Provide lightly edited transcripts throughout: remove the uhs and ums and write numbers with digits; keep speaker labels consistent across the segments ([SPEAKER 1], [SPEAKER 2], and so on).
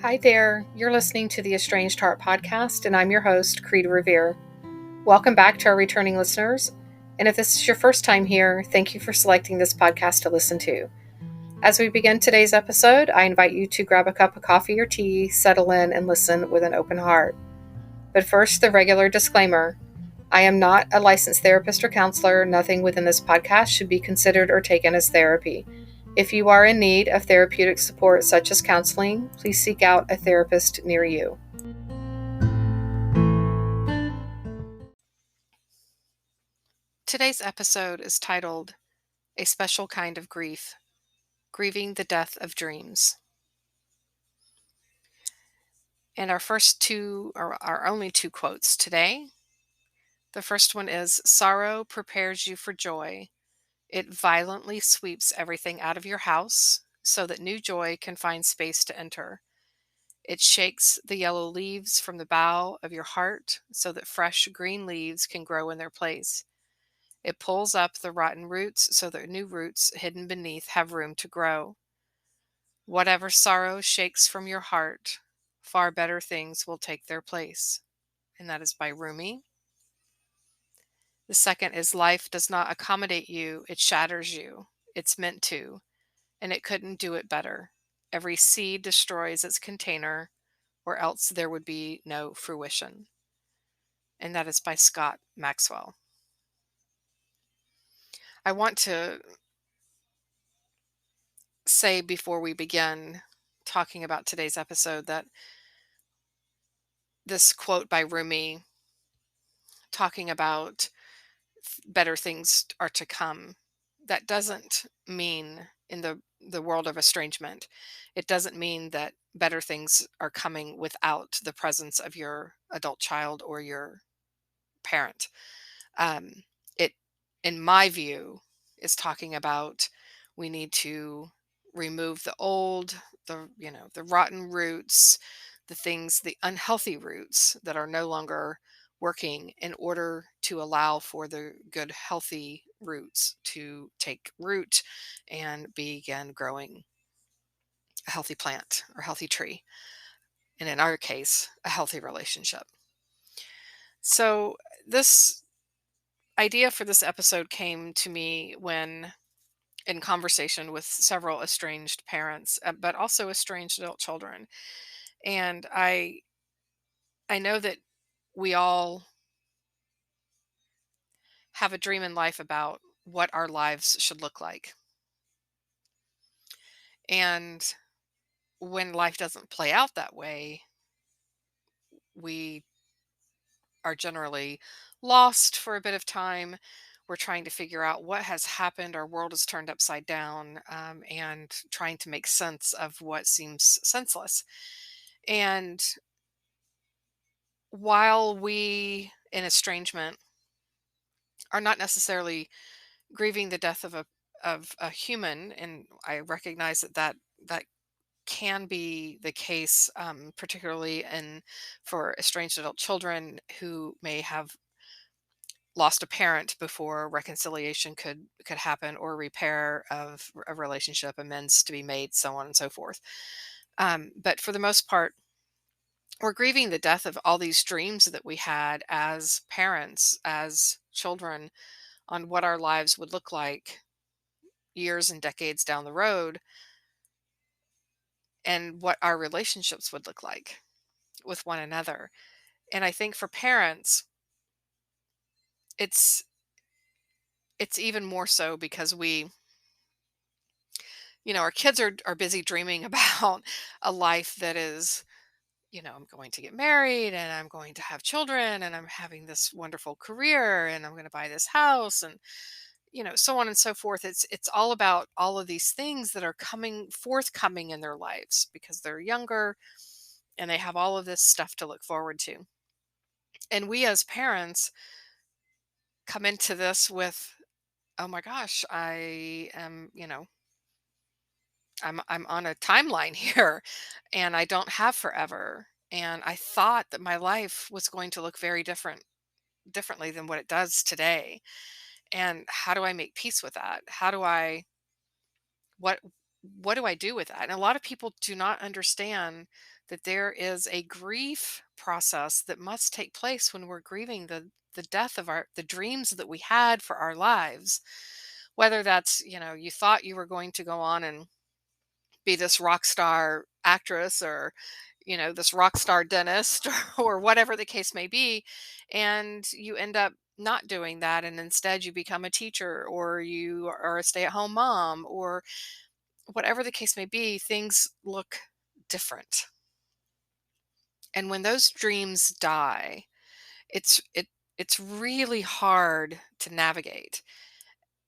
[SPEAKER 1] Hi there, you're listening to the Estranged Heart podcast, and I'm your host, Kreed Revere. Welcome back to our returning listeners, and if this is your first time here, thank you for selecting this podcast to listen to. As we begin today's episode, I invite you to grab a cup of coffee or tea, settle in, and listen with an open heart. But first, the regular disclaimer. I am not a licensed therapist or counselor. Nothing within this podcast should be considered or taken as therapy. If you are in need of therapeutic support such as counseling, please seek out a therapist near you. Today's episode is titled A Special Kind of Grief, Grieving the Death of Dreams. And our first two are our only two quotes today. The first one is, "Sorrow prepares you for joy. It violently sweeps everything out of your house so that new joy can find space to enter. It shakes the yellow leaves from the bough of your heart so that fresh green leaves can grow in their place. It pulls up the rotten roots so that new roots hidden beneath have room to grow. Whatever sorrow shakes from your heart, far better things will take their place." And that is by Rumi. The second is, "Life does not accommodate you, it shatters you. It's meant to, and it couldn't do it better. Every seed destroys its container, or else there would be no fruition." And that is by Scott Maxwell. I want to say before we begin talking about today's episode that this quote by Rumi talking about better things are to come, that doesn't mean in the world of estrangement, it doesn't mean that better things are coming without the presence of your adult child or your parent. It, in my view, is talking about we need to remove the old, the rotten roots, the things, the unhealthy roots that are no longer working in order to allow for the good, healthy roots to take root and begin growing a healthy plant or healthy tree. And in our case, a healthy relationship. So this idea for this episode came to me when in conversation with several estranged parents, but also estranged adult children. And I know that we all have a dream in life about what our lives should look like. And when life doesn't play out that way, we are generally lost for a bit of time. We're trying to figure out what has happened. Our world is turned upside down, and trying to make sense of what seems senseless. And while we in estrangement are not necessarily grieving the death of a human, and I recognize that can be the case, particularly in for estranged adult children who may have lost a parent before reconciliation could happen, or repair of a relationship, amends to be made, so on and so forth. But for the most part, we're grieving the death of all these dreams that we had as parents, as children, on what our lives would look like years and decades down the road, and what our relationships would look like with one another. And I think for parents, it's it's even more so because our kids are busy dreaming about a life that is, I'm going to get married and I'm going to have children and I'm having this wonderful career and I'm going to buy this house, and so on and so forth. It's all about all of these things that are forthcoming in their lives because they're younger and they have all of this stuff to look forward to. And we as parents come into this with, oh my gosh, I am, I'm on a timeline here and I don't have forever. And I thought that my life was going to look very differently than what it does today. And how do I make peace with that? What what do I do with that? And a lot of people do not understand that there is a grief process that must take place when we're grieving the death of the dreams that we had for our lives. Whether that's, you thought you were going to go on and be this rock star actress, or this rock star dentist, or whatever the case may be, and you end up not doing that, and instead you become a teacher, or you are a stay-at-home mom, or whatever the case may be. Things look different, and when those dreams die, it's really hard to navigate.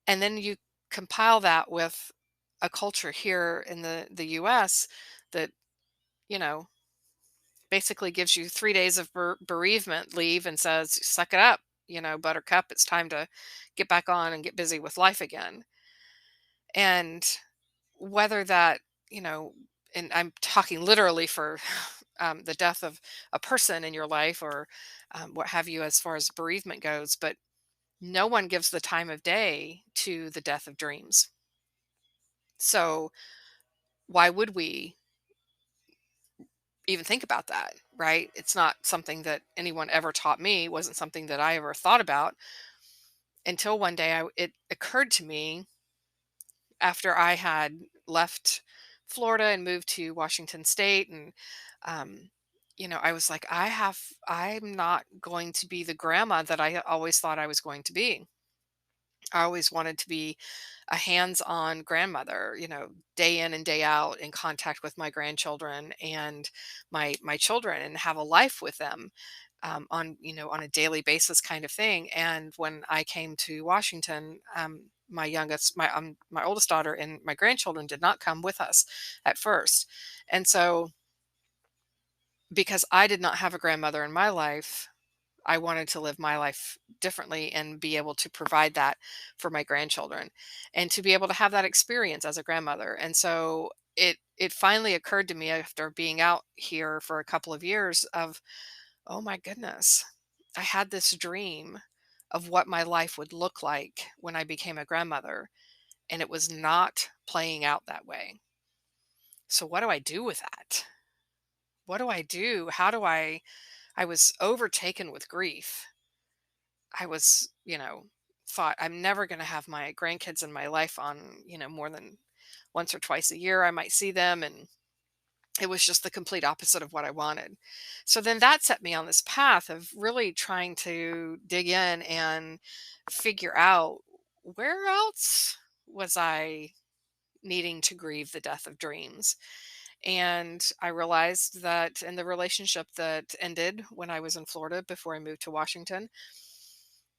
[SPEAKER 1] And then you compile that with a culture here in the US that, you know, basically gives you 3 days of bereavement leave and says, "Suck it up, buttercup. It's time to get back on and get busy with life again." And whether that, you know, and I'm talking literally for the death of a person in your life, or what have you, as far as bereavement goes, but no one gives the time of day to the death of dreams. So why would we even think about that, right? It's not something that anyone ever taught me, wasn't something that I ever thought about until one day it occurred to me after I had left Florida and moved to Washington State. And um, I was like, I'm not going to be the grandma that I always thought I was going to be. I always wanted to be a hands-on grandmother, day in and day out in contact with my grandchildren and my children, and have a life with them, on a daily basis kind of thing. And when I came to Washington, my oldest daughter and my grandchildren did not come with us at first. And so, because I did not have a grandmother in my life, I wanted to live my life differently and be able to provide that for my grandchildren, and to be able to have that experience as a grandmother. And so it finally occurred to me after being out here for a couple of years of, oh my goodness, I had this dream of what my life would look like when I became a grandmother, and it was not playing out that way. So what do I do with that? What do I do? How do I was overtaken with grief. I was, thought I'm never going to have my grandkids in my life on, more than once or twice a year. I might see them. And it was just the complete opposite of what I wanted. So then that set me on this path of really trying to dig in and figure out, where else was I needing to grieve the death of dreams. And I realized that in the relationship that ended when I was in Florida before I moved to Washington,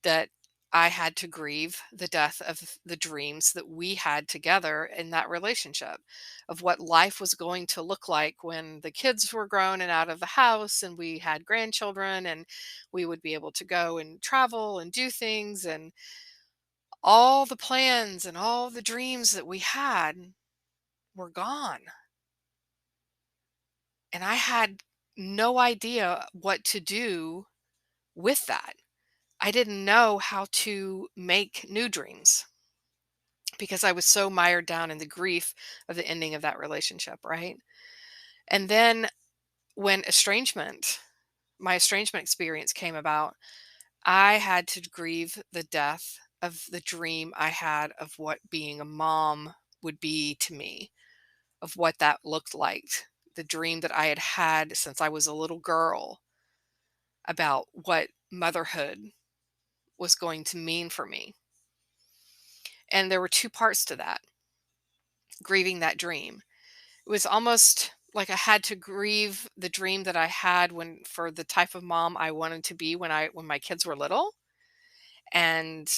[SPEAKER 1] that I had to grieve the death of the dreams that we had together in that relationship, of what life was going to look like when the kids were grown and out of the house and we had grandchildren, and we would be able to go and travel and do things, and all the plans and all the dreams that we had were gone. And I had no idea what to do with that. I didn't know how to make new dreams because I was so mired down in the grief of the ending of that relationship, right? And then when my estrangement experience came about, I had to grieve the death of the dream I had of what being a mom would be to me, of what that looked like, the dream that I had had since I was a little girl about what motherhood was going to mean for me. And there were two parts to that, grieving that dream. It was almost like I had to grieve the dream that I had for the type of mom I wanted to be when my kids were little, and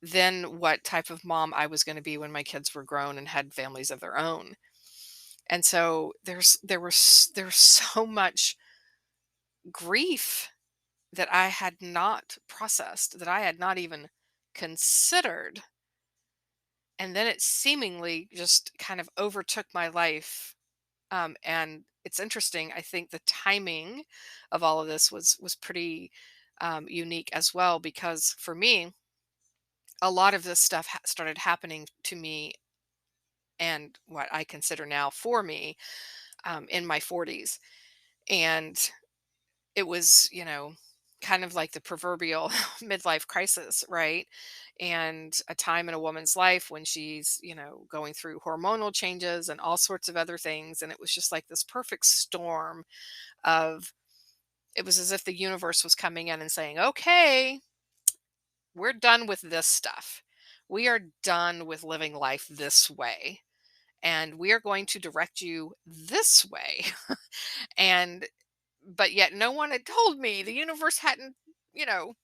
[SPEAKER 1] then what type of mom I was going to be when my kids were grown and had families of their own. And so there's so much grief that I had not processed, that I had not even considered. And then it seemingly just kind of overtook my life. And it's interesting. I think the timing of all of this was pretty unique as well, because for me, a lot of this stuff started happening to me, and what I consider now for me, in my 40s. And it was, kind of like the proverbial midlife crisis, right? And a time in a woman's life when she's, going through hormonal changes and all sorts of other things. And it was just like this perfect storm of, it was as if the universe was coming in and saying, okay, we're done with this stuff. We are done with living life this way. And we are going to direct you this way. And but yet no one had told me. The universe hadn't, you know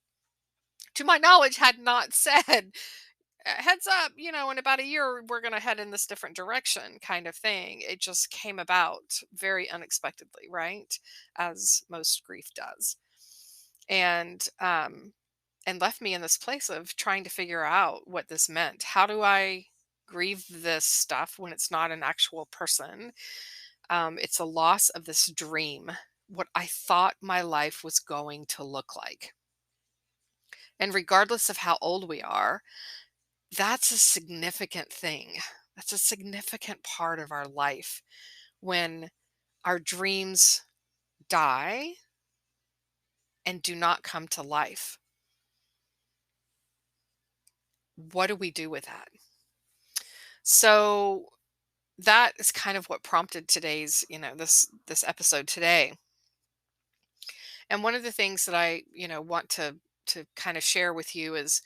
[SPEAKER 1] to my knowledge, had not said, heads up, in about a year we're going to head in this different direction," kind of thing. It just came about very unexpectedly, right? As most grief does. And left me in this place of trying to figure out what this meant. How do I grieve this stuff when it's not an actual person? It's a loss of this dream, what I thought my life was going to look like. And regardless of how old we are, that's a significant thing. That's a significant part of our life when our dreams die and do not come to life. What do we do with that? So that is kind of what prompted today's, this episode today. And one of the things that I, want to kind of share with you is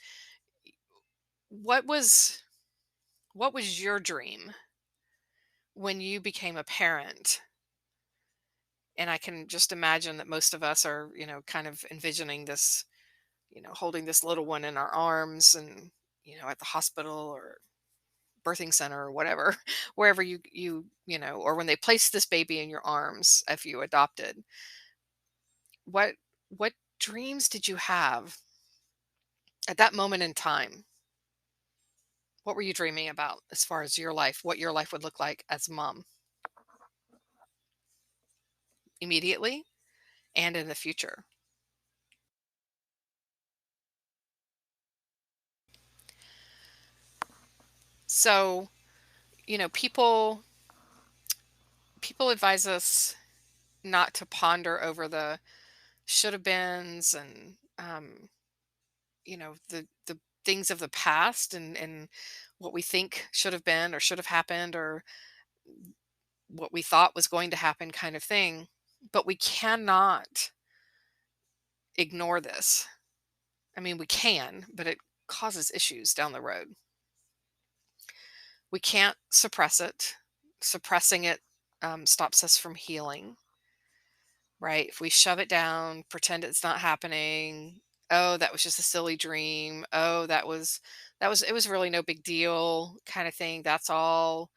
[SPEAKER 1] what was what was your dream when you became a parent? And I can just imagine that most of us are, kind of envisioning this, holding this little one in our arms and, at the hospital or birthing center or whatever, wherever or when they place this baby in your arms, if you adopted, what, what dreams did you have at that moment in time? What were you dreaming about as far as your life, what your life would look like as mom immediately and in the future? So, people advise us not to ponder over the should have beens and the things of the past and what we think should have been or should have happened or what we thought was going to happen kind of thing. But we cannot ignore this. I mean, we can, but it causes issues down the road. We can't suppress it. Suppressing it stops us from healing, right? If we shove it down, pretend it's not happening, oh, that was just a silly dream. Oh, it was really no big deal kind of thing. That's all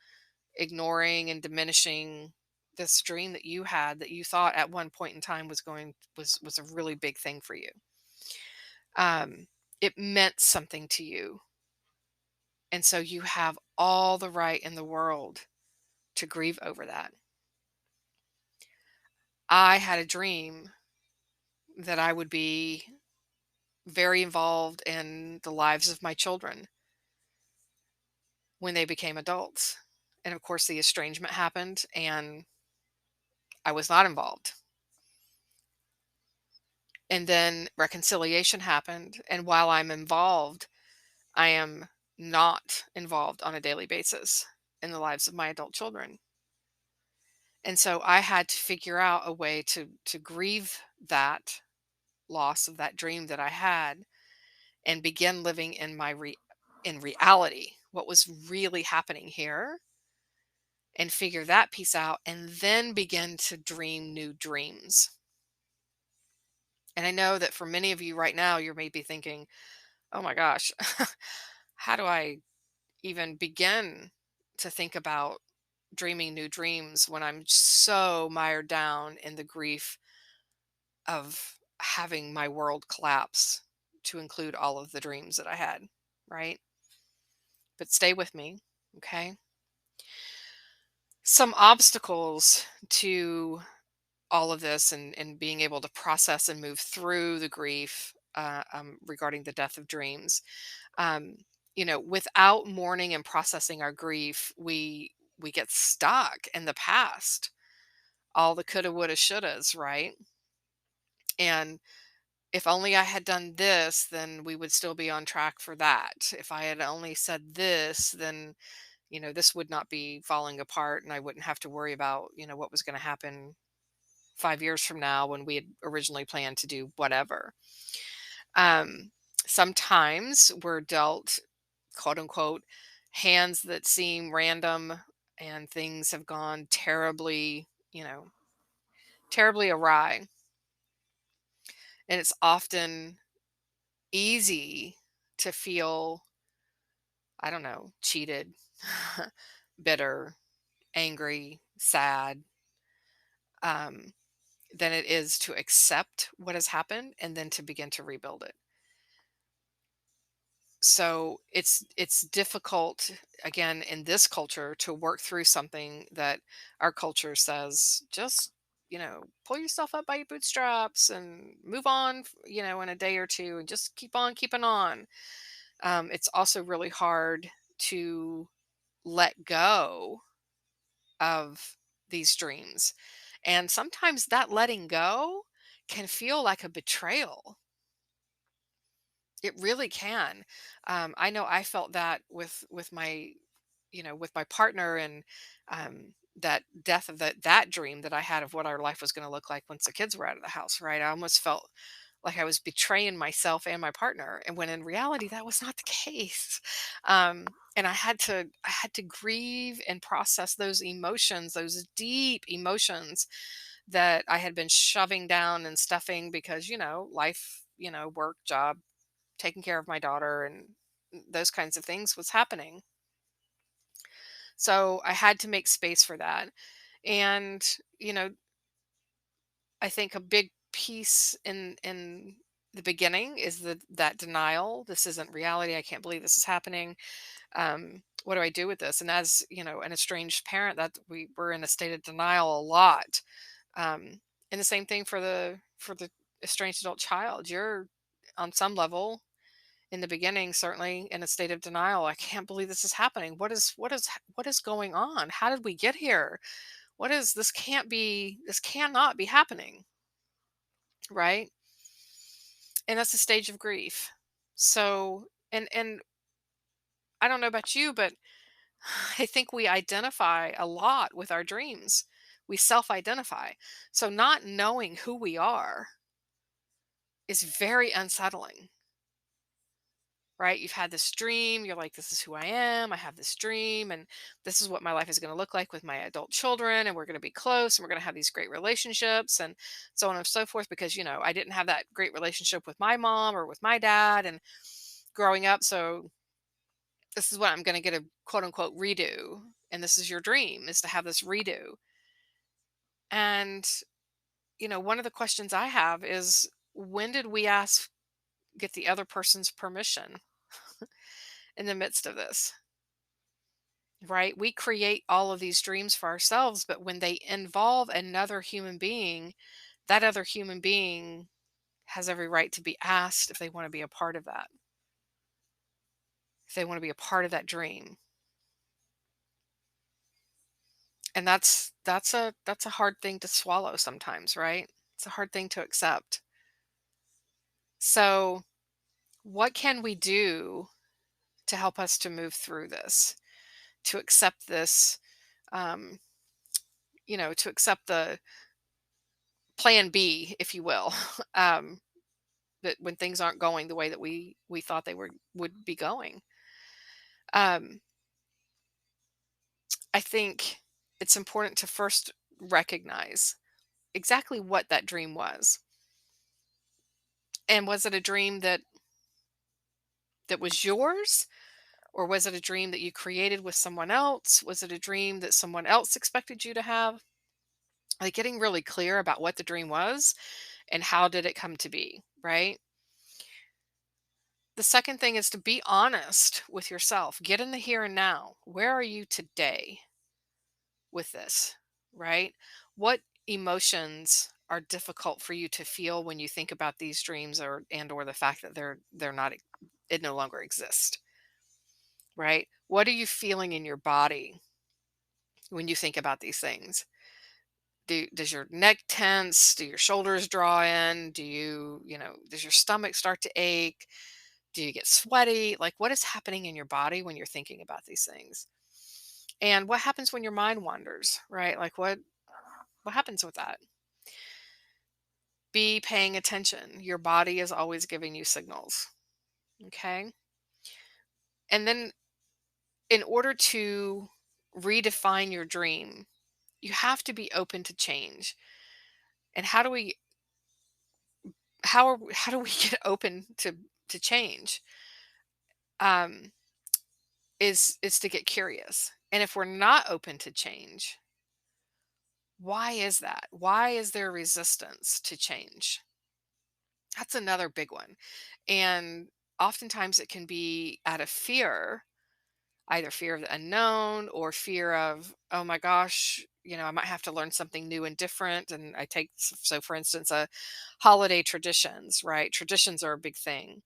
[SPEAKER 1] ignoring and diminishing this dream that you had that you thought at one point in time was a really big thing for you. It meant something to you. And so you have all the right in the world to grieve over that. I had a dream that I would be very involved in the lives of my children when they became adults. And of course, the estrangement happened and I was not involved. And then reconciliation happened. And while I'm involved, I am not involved on a daily basis in the lives of my adult children. And so I had to figure out a way to grieve that loss of that dream that I had and begin living in reality, what was really happening here, and figure that piece out and then begin to dream new dreams. And I know that for many of you right now, you may be thinking, oh my gosh, how do I even begin to think about dreaming new dreams when I'm so mired down in the grief of having my world collapse to include all of the dreams that I had, right? But stay with me, okay? Some obstacles to all of this and being able to process and move through the grief regarding the death of dreams. Um, without mourning and processing our grief, we get stuck in the past. all the coulda, woulda, shouldas, right? And if only I had done this, then we would still be on track for that. If I had only said this, then, this would not be falling apart and I wouldn't have to worry about, what was going to happen 5 years from now when we had originally planned to do whatever. Um, Sometimes we're dealt, quote unquote, hands that seem random and things have gone terribly, terribly awry. And it's often easy to feel, I don't know, cheated, bitter, angry, sad, um, than it is to accept what has happened and then to begin to rebuild it. So it's difficult, again, in this culture to work through something that our culture says, just, pull yourself up by your bootstraps and move on, in a day or two, and just keep on keeping on. It's also really hard to let go of these dreams. And sometimes that letting go can feel like a betrayal. It really can. I know I felt that with my, with my partner, and that death of that dream that I had of what our life was going to look like once the kids were out of the house. Right, I almost felt like I was betraying myself and my partner, and when in reality that was not the case. And I had to grieve and process those emotions, those deep emotions that I had been shoving down and stuffing because life, work, job, taking care of my daughter, and those kinds of things was happening. So I had to make space for that. And, you know, I think a big piece in the beginning is that denial. This isn't reality. I can't believe this is happening. What do I do with this? And as, an estranged parent, that we were in a state of denial a lot. Um, and the same thing for the estranged adult child. You're on some level in the beginning certainly in a state of denial. I can't believe this is happening. What is going on? How did we get here? What is this? This cannot be happening, right? And that's the stage of grief. So, and I don't know about you, but I think we identify a lot with our dreams. We self-identify. So not knowing who we are is very unsettling. Right? You've had this dream. You're like, this is who I am. I have this dream, and this is what my life is going to look like with my adult children. And we're going to be close, and we're going to have these great relationships, and so on and so forth. Because, I didn't have that great relationship with my mom or with my dad and growing up. So this is what I'm going to get a quote unquote redo. And this is your dream, is to have this redo. And, one of the questions I have is, when did we get the other person's permission in the midst of this? Right? We create all of these dreams for ourselves, but when they involve another human being, that other human being has every right to be asked if they want to be a part of that, if they want to be a part of that dream. And that's a hard thing to swallow sometimes, right? It's a hard thing to accept. So, what can we do to help us to move through this, to accept this, um, to accept the plan B, if you will, um, that when things aren't going the way that we thought they would be going. um I think it's important to first recognize exactly what that dream was. And was it a dream that was yours, or was it a dream that you created with someone else? Was it a dream that someone else expected you to have? Like, getting really clear about what the dream was and how did it come to be, right? The second thing is to be honest with yourself. Get in the here and now. Where are you today with this, right? What emotions are difficult for you to feel when you think about these dreams, or the fact that they're not, it no longer exists, right? What are you feeling in your body when you think about these things? Does your neck tense? Do your shoulders draw in? Does your stomach start to ache? Do you get sweaty? Like, what is happening in your body when you're thinking about these things? And what happens when your mind wanders, right? Like, what happens with that? Be paying attention. Your body is always giving you signals. Okay. And then, in order to redefine your dream, you have to be open to change. And how do we get open to change? Um, is to get curious. And if we're not open to change, why is that? Why is there resistance to change? That's another big one. And oftentimes it can be out of fear, either fear of the unknown or fear of, oh my gosh, I might have to learn something new and different. And I take, so for instance, holiday traditions, right? Traditions are a big thing.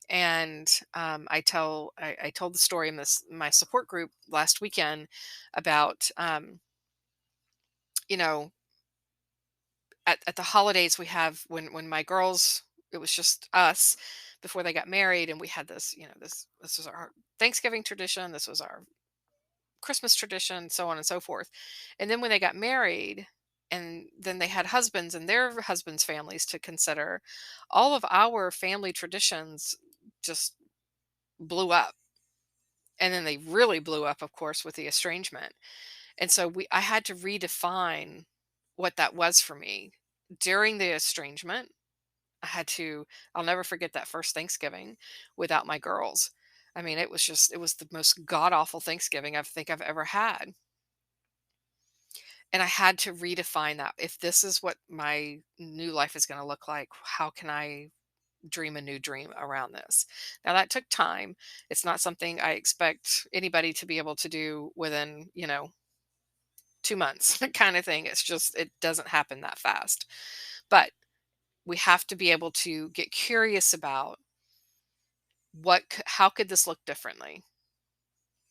[SPEAKER 1] And I told the story in my support group last weekend about, you know, at the holidays we have, when my girls, it was just us before they got married, and we had this, this was our Thanksgiving tradition, this was our Christmas tradition, so on and so forth. And then when they got married, and then they had husbands and their husbands' families to consider, all of our family traditions just blew up. And then they really blew up, of course, with the estrangement. And so I had to redefine what that was for me during the estrangement. I'll never forget that first Thanksgiving without my girls. I mean, it was the most god awful Thanksgiving I think I've ever had. And I had to redefine that. If this is what my new life is going to look like, how can I dream a new dream around this? Now, that took time. It's not something I expect anybody to be able to do within, 2 months kind of thing. It's just, it doesn't happen that fast. But we have to be able to get curious about how could this look differently,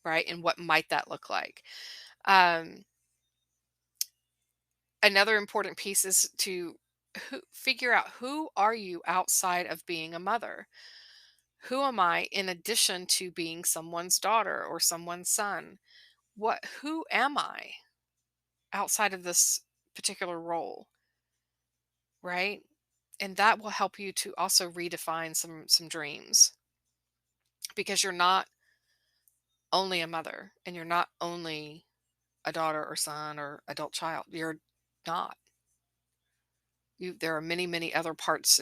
[SPEAKER 1] right? And what might that look like? Um, Another important piece is to figure out, who are you outside of being a mother? Who am I in addition to being someone's daughter or someone's son? Who am I outside of this particular role, right? And that will help you to also redefine some dreams, because you're not only a mother, and you're not only a daughter or son or adult child. You're not. There are many, many other parts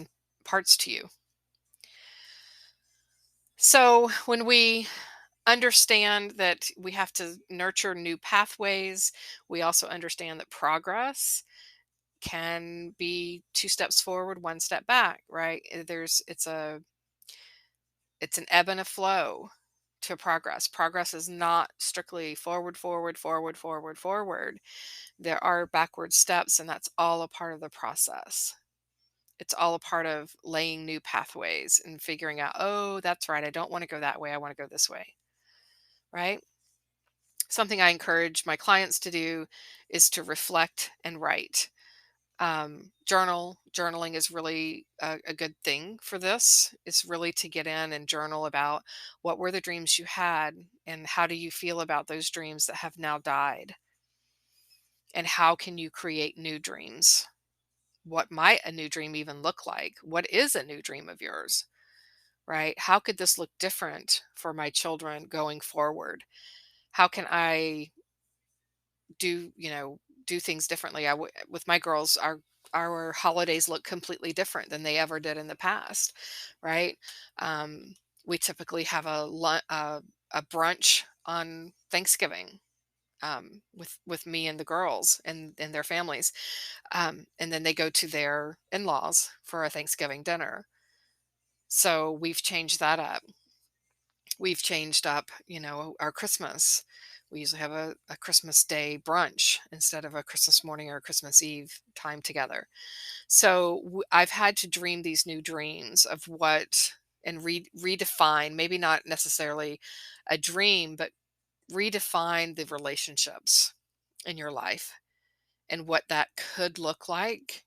[SPEAKER 1] to you. So when we understand that we have to nurture new pathways, we also understand that progress can be two steps forward, one step back, right? It's an ebb and a flow to progress. Progress is not strictly forward, forward, forward, forward, forward. There are backward steps, and that's all a part of the process. It's all a part of laying new pathways and figuring out, oh, that's right, I don't want to go that way, I want to go this way, right? Something I encourage my clients to do is to reflect and write. Journaling is really a good thing for this. It's really to get in and journal about, what were the dreams you had, and how do you feel about those dreams that have now died, and how can you create new dreams? What might a new dream even look like? What is a new dream of yours, right? How could this look different for my children going forward? How can I do things differently? With my girls, our holidays look completely different than they ever did in the past, right? Um, we typically have a brunch on Thanksgiving, with me and the girls and their families, and then they go to their in-laws for a Thanksgiving dinner. So we've changed that up. We've changed up, our Christmas. We usually have a Christmas Day brunch instead of a Christmas morning or a Christmas Eve time together. So I've had to dream these new dreams of what, and redefine, maybe not necessarily a dream, but redefine the relationships in your life, and what that could look like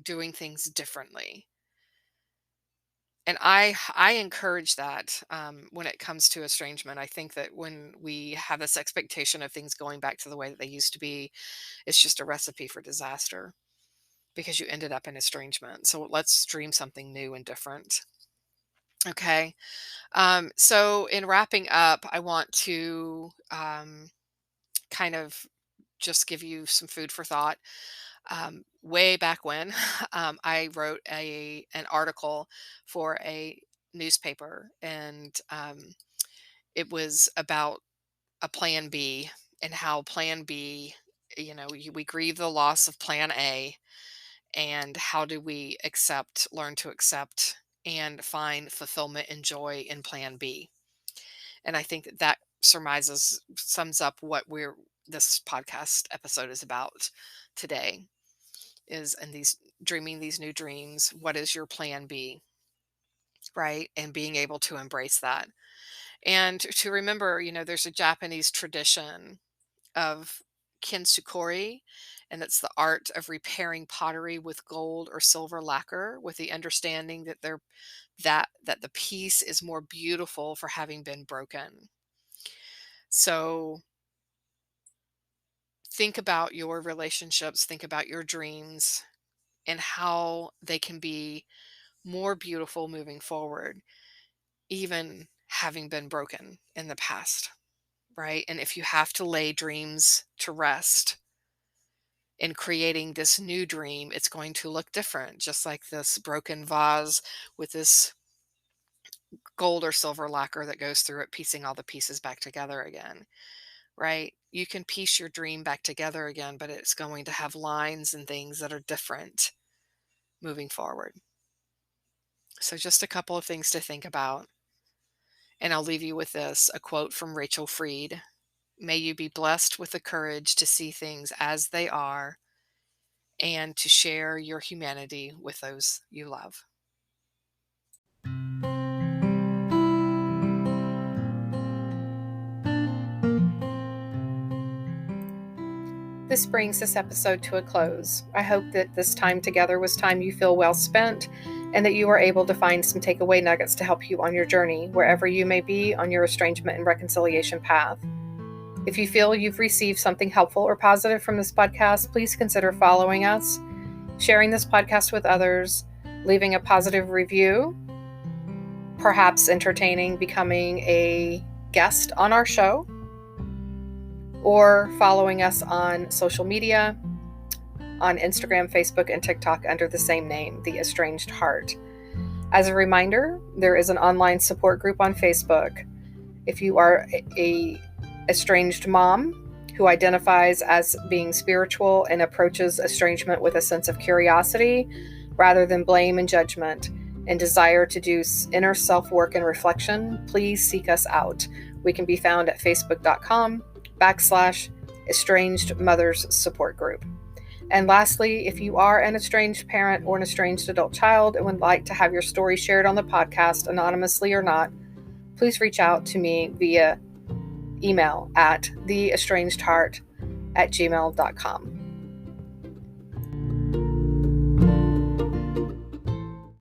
[SPEAKER 1] doing things differently. And I encourage that when it comes to estrangement. I think that when we have this expectation of things going back to the way that they used to be, it's just a recipe for disaster because you ended up in estrangement. So let's dream something new and different. Okay. So in wrapping up, I want to kind of just give you some food for thought. Way back when, I wrote an article for a newspaper, and it was about a Plan B and how Plan B, we grieve the loss of Plan A, and how do we learn to accept, and find fulfillment and joy in Plan B. And I think that sums up what this podcast episode is about today, is in these dreaming these new dreams. What is your Plan B, right? And being able to embrace that. And to remember, there's a Japanese tradition of kintsukuroi, and it's the art of repairing pottery with gold or silver lacquer, with the understanding that the piece is more beautiful for having been broken. So think about your relationships, think about your dreams, and how they can be more beautiful moving forward, even having been broken in the past, right? And if you have to lay dreams to rest in creating this new dream, it's going to look different, just like this broken vase with this gold or silver lacquer that goes through it, piecing all the pieces back together again, right? You can piece your dream back together again, but it's going to have lines and things that are different moving forward. So, just a couple of things to think about. And I'll leave you with this, a quote from Rachel Freed. May you be blessed with the courage to see things as they are and to share your humanity with those you love. This brings this episode to a close. I hope that this time together was time you feel well spent, and that you are able to find some takeaway nuggets to help you on your journey, wherever you may be on your estrangement and reconciliation path. If you feel you've received something helpful or positive from this podcast, please consider following us, sharing this podcast with others, leaving a positive review, perhaps entertaining becoming a guest on our show, or following us on social media, on Instagram, Facebook, and TikTok under the same name, The Estranged Heart. As a reminder, there is an online support group on Facebook. If you are a estranged mom who identifies as being spiritual and approaches estrangement with a sense of curiosity rather than blame and judgment, and desire to do inner self-work and reflection, please seek us out. We can be found at facebook.com/estranged mothers support group. And lastly, if you are an estranged parent or an estranged adult child and would like to have your story shared on the podcast, anonymously or not, please reach out to me via email at theestrangedheart@gmail.com.